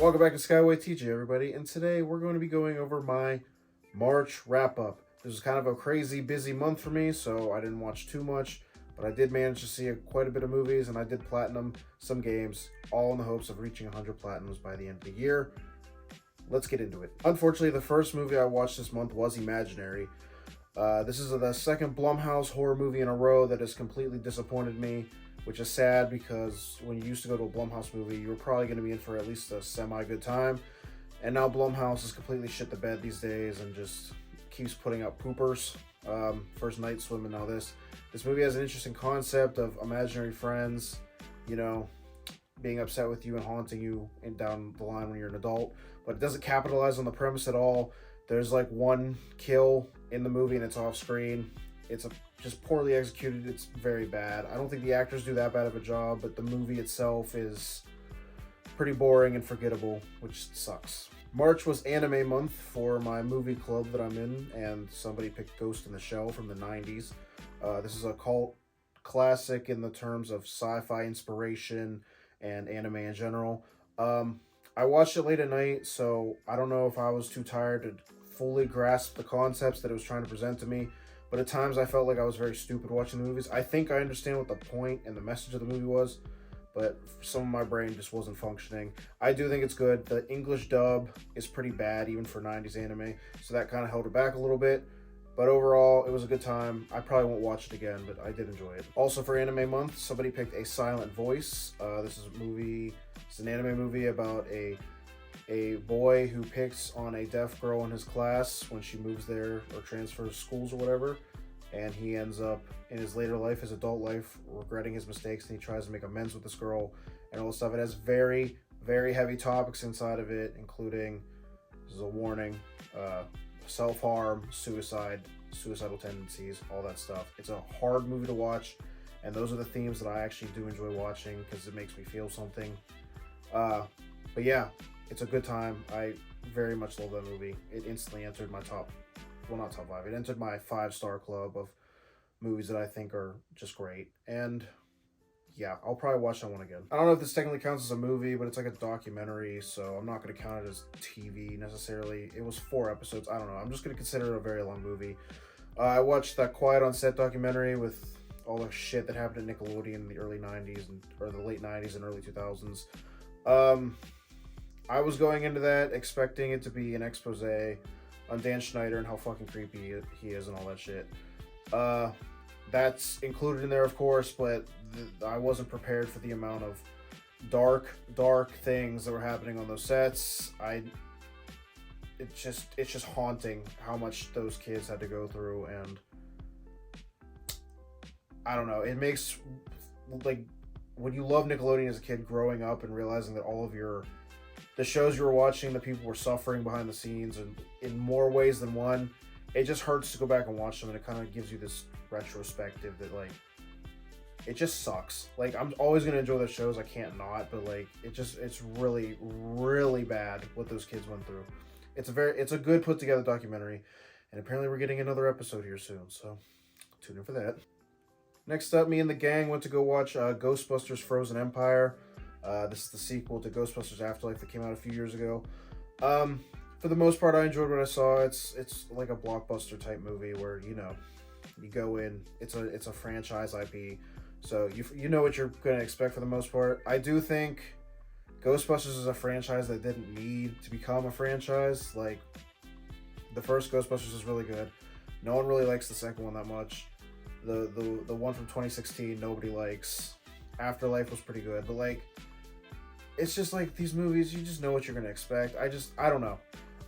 Welcome back to SkywayTj, everybody, and today we're going to be going over my March wrap-up. This was kind of a crazy, busy month for me, so I didn't watch too much, but I did manage to see quite a bit of movies, and I did platinum some games, all in the hopes of reaching 100 platinums by the end of the year. Let's get into it. Unfortunately, the first movie I watched this month was Imaginary. This is the second Blumhouse horror movie in a row that has completely disappointed me, which is sad because when you used to go to a Blumhouse movie, you were probably going to be in for at least a semi-good time. And now Blumhouse has completely shit the bed these days and just keeps putting out poopers. First Night Swim and now this. This movie has an interesting concept of imaginary friends, you know, being upset with you and haunting you down the line when you're an adult. But it doesn't capitalize on the premise at all. There's like one kill in the movie and it's off screen. It's just poorly executed. It's very bad. I don't think the actors do that bad of a job, but the movie itself is pretty boring and forgettable, which sucks. March was anime month for my movie club that I'm in, and somebody picked Ghost in the Shell from the 90s. This is a cult classic in the terms of sci-fi inspiration and anime in general. I watched it late at night, so I don't know if I was too tired to fully grasp the concepts that it was trying to present to me. But at times I felt like I was very stupid watching the movies. I think I understand what the point and the message of the movie was, but some of my brain just wasn't functioning. I do think it's good. The English dub is pretty bad, even for 90s anime, so that kind of held it back a little bit. But overall, it was a good time. I probably won't watch it again, but I did enjoy it. Also for anime month, somebody picked A Silent Voice. This is a movie, it's an anime movie about a boy who picks on a deaf girl in his class when she moves there or transfers schools or whatever, and he ends up in his later life, his adult life, regretting his mistakes, and he tries to make amends with this girl and all this stuff. It has very, very heavy topics inside of it, including, this is a warning, self-harm, suicidal tendencies, all that stuff. It's a hard movie to watch, and those are the themes that I actually do enjoy watching because it makes me feel something. But yeah, it's a good time. I very much love that movie. It instantly entered my top, well, not top 5. It entered my 5-star club of movies that I think are just great. And yeah, I'll probably watch that one again. I don't know if this technically counts as a movie, but it's like a documentary, so I'm not going to count it as TV necessarily. It was 4 episodes. I don't know. I'm just going to consider it a very long movie. I watched that Quiet on Set documentary with all the shit that happened at Nickelodeon in the early 90s or the late 90s and early 2000s. I was going into that expecting it to be an expose on Dan Schneider and how fucking creepy he is and all that shit. That's included in there, of course, but I wasn't prepared for the amount of dark things that were happening on those sets. It's just haunting how much those kids had to go through, and I don't know. It makes, like, when you love Nickelodeon as a kid growing up and realizing that all of the shows you were watching, the people were suffering behind the scenes and in more ways than one, it just hurts to go back and watch them, and it kind of gives you this retrospective that, like, it just sucks. Like, I'm always going to enjoy those shows, I can't not, but, like, it's really, really bad what those kids went through. It's a good put together documentary, and apparently we're getting another episode here soon, so tune in for that. Next up, me and the gang went to go watch Ghostbusters Frozen Empire. This is the sequel to Ghostbusters Afterlife that came out a few years ago. For the most part, I enjoyed what I saw. It's like a blockbuster type movie where, you know, you go in, it's a franchise IP, so you know what you're going to expect for the most part. I do think Ghostbusters is a franchise that didn't need to become a franchise. Like, the first Ghostbusters is really good. No one really likes the second one that much. The one from 2016 nobody likes. Afterlife was pretty good, but, like, it's just like these movies, you just know what you're going to expect. I don't know.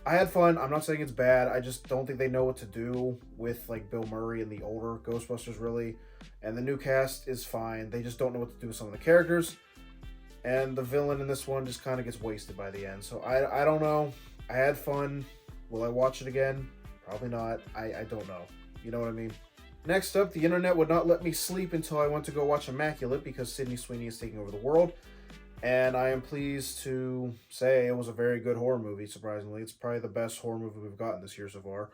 I had fun. I'm not saying it's bad. I just don't think they know what to do with, like, Bill Murray and the older Ghostbusters, really. And the new cast is fine. They just don't know what to do with some of the characters. And the villain in this one just kind of gets wasted by the end. So I don't know. I had fun. Will I watch it again? Probably not. I don't know. You know what I mean? Next up, the internet would not let me sleep until I went to go watch Immaculate because Sydney Sweeney is taking over the world. And I am pleased to say it was a very good horror movie, surprisingly. It's probably the best horror movie we've gotten this year so far.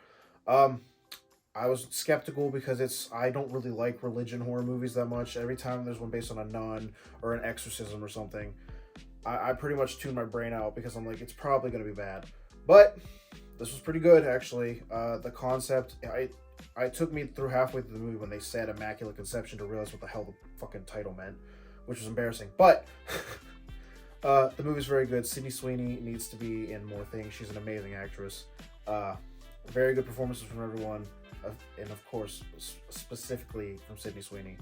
I was skeptical because I don't really like religion horror movies that much. Every time there's one based on a nun or an exorcism or something, I pretty much tuned my brain out because I'm like, it's probably going to be bad. But this was pretty good, actually. The concept, it took me through halfway through the movie when they said Immaculate Conception to realize what the hell the fucking title meant, which was embarrassing. But the movie's very good. Sydney Sweeney needs to be in more things. She's an amazing actress. Very good performances from everyone, and of course, specifically from Sydney Sweeney.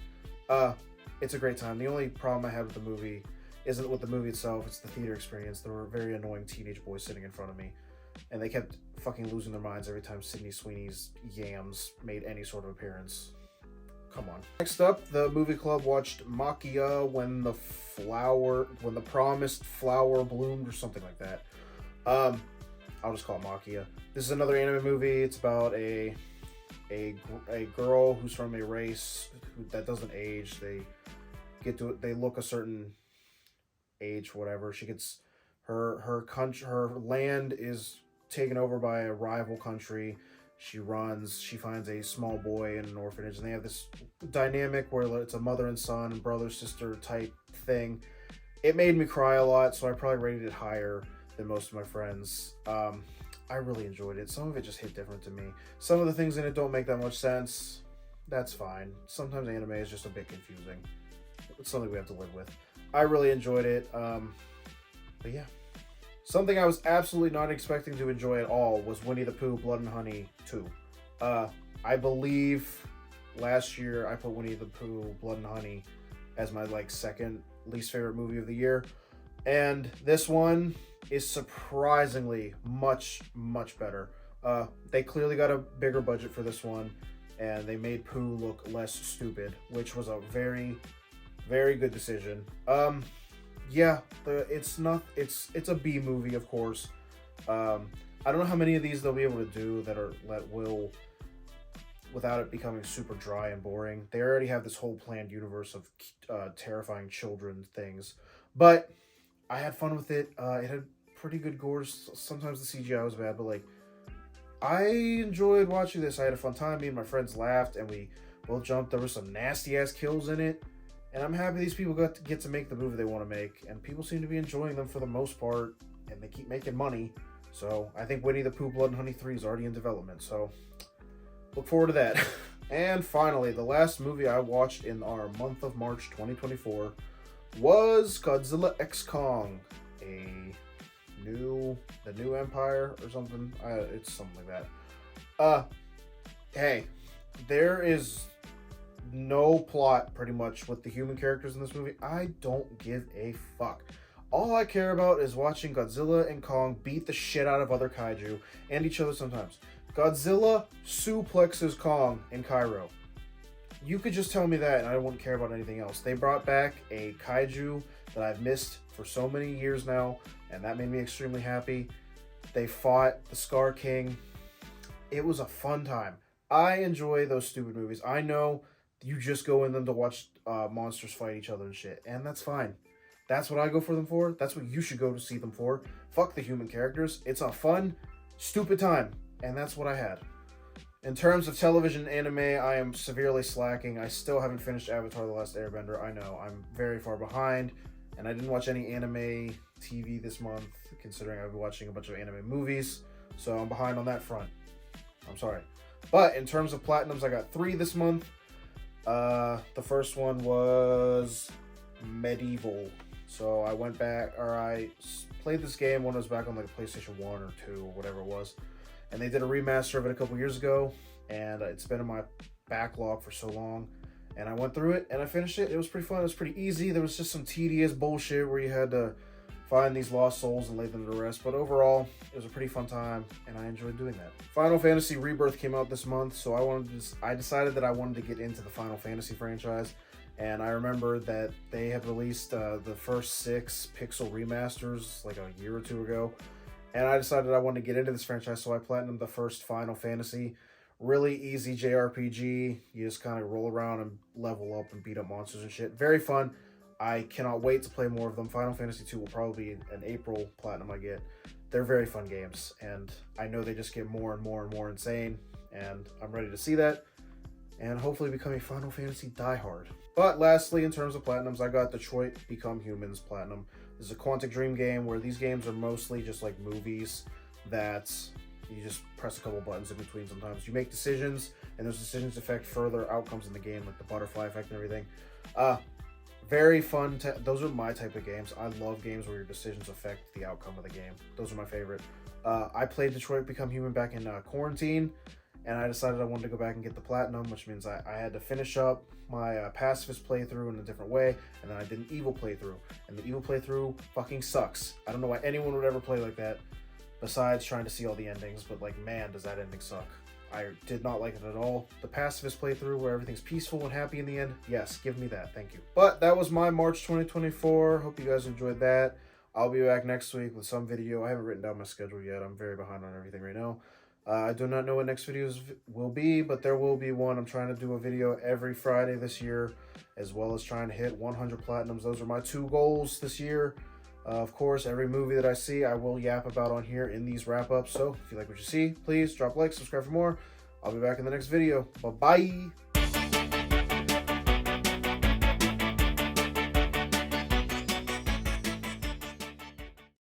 It's a great time. The only problem I had with the movie isn't with the movie itself, it's the theater experience. There were very annoying teenage boys sitting in front of me, and they kept fucking losing their minds every time Sydney Sweeney's yams made any sort of appearance. Come on. Next up, the movie club watched Maquia when the promised flower bloomed, or something like that. I'll just call it Maquia. This is another anime movie. It's about a girl who's from a race that doesn't age. They look a certain age, whatever. She gets her land is taken over by a rival country. She runs. She finds a small boy in an orphanage, and they have this dynamic where it's a mother and son and brother sister type thing. It made me cry a lot, so I probably rated it higher than most of my friends. I really enjoyed it. Some of it just hit different to me. Some of the things in it don't make that much sense. That's fine. Sometimes anime is just a bit confusing. It's something we have to live with. I really enjoyed it. But yeah. Something I was absolutely not expecting to enjoy at all was Winnie the Pooh Blood and Honey 2. I believe last year I put Winnie the Pooh Blood and Honey as my second least favorite movie of the year. And this one is surprisingly much better. They clearly got a bigger budget for this one, and they made Pooh look less stupid, which was a very, very good decision. Yeah, it's a B movie, of course. I don't know how many of these they'll be able to do that will, without it becoming super dry and boring. They already have this whole planned universe of terrifying children things, but I had fun with it. It had pretty good gore. Sometimes the CGI was bad, but I enjoyed watching this. I had a fun time. Me and my friends laughed, and we both jumped. There were some nasty ass kills in it, and I'm happy these people get to make the movie they want to make, and people seem to be enjoying them for the most part, and they keep making money. So I think Winnie the Pooh Blood and Honey 3 is already in development, so look forward to that. And finally, the last movie I watched in our month of March 2024 was Godzilla x Kong, the new Empire or something. It's something like that. Hey, there is no plot pretty much with the human characters in this movie. I don't give a fuck. All I care about is watching Godzilla and Kong beat the shit out of other kaiju and each other sometimes. Godzilla suplexes Kong in Cairo. You could just tell me that and I wouldn't care about anything else. They brought back a kaiju that I've missed for so many years now, and that made me extremely happy. They fought the Scar King. It was a fun time. I enjoy those stupid movies. I know you just go in them to watch monsters fight each other and shit, and that's fine. That's what I go for them for. That's what you should go to see them for. Fuck the human characters. It's a fun, stupid time, and that's what I had. In terms of television anime, I am severely slacking. I still haven't finished Avatar: The Last Airbender. I know, I'm very far behind, and I didn't watch any anime TV this month, considering I've been watching a bunch of anime movies, so I'm behind on that front. I'm sorry. But in terms of platinums, I got 3 this month. The first one was Medieval. So I went back, or I played this game when it was back on PlayStation 1 or 2 or whatever it was. And they did a remaster of it a couple years ago, and it's been in my backlog for so long. And I went through it, and I finished it. It was pretty fun. It was pretty easy. There was just some tedious bullshit where you had to find these lost souls and lay them to rest. But overall, it was a pretty fun time, and I enjoyed doing that. Final Fantasy Rebirth came out this month, so I decided that I wanted to get into the Final Fantasy franchise. And I remember that they had released the first 6 pixel remasters a year or 2 ago. And I decided I wanted to get into this franchise, so I platinumed the first Final Fantasy. Really easy JRPG. You just kind of roll around and level up and beat up monsters and shit. Very fun. I cannot wait to play more of them. Final Fantasy 2 will probably be an April platinum I get. They're very fun games, and I know they just get more and more and more insane, and I'm ready to see that, and hopefully become a Final Fantasy diehard. But lastly, in terms of platinums, I got Detroit Become Humans platinum. This is a Quantic Dream game where these games are mostly just like movies that you just press a couple buttons in between sometimes. You make decisions, and those decisions affect further outcomes in the game, like the butterfly effect and everything. Very fun. Those are my type of games. I love games where your decisions affect the outcome of the game. Those are my favorite. I played Detroit Become Human back in quarantine, and I decided I wanted to go back and get the platinum, which means I had to finish up my pacifist playthrough in a different way, and then I did an evil playthrough, and the evil playthrough fucking sucks. I don't know why anyone would ever play like that, besides trying to see all the endings, but like, man, does that ending suck. I did not like it at all. The pacifist playthrough where everything's peaceful and happy in the end, yes, give me that, thank you. But that was my March 2024. Hope you guys enjoyed that. I'll be back next week with some video. I haven't written down my schedule yet. I'm very behind on everything right now. I do not know what next videos will be, but there will be one. I'm trying to do a video every Friday this year, as well as trying to hit 100 platinums. Those are my 2 goals this year. Of course, every movie that I see, I will yap about on here in these wrap-ups. So if you like what you see, please drop a like, subscribe for more. I'll be back in the next video. Bye-bye.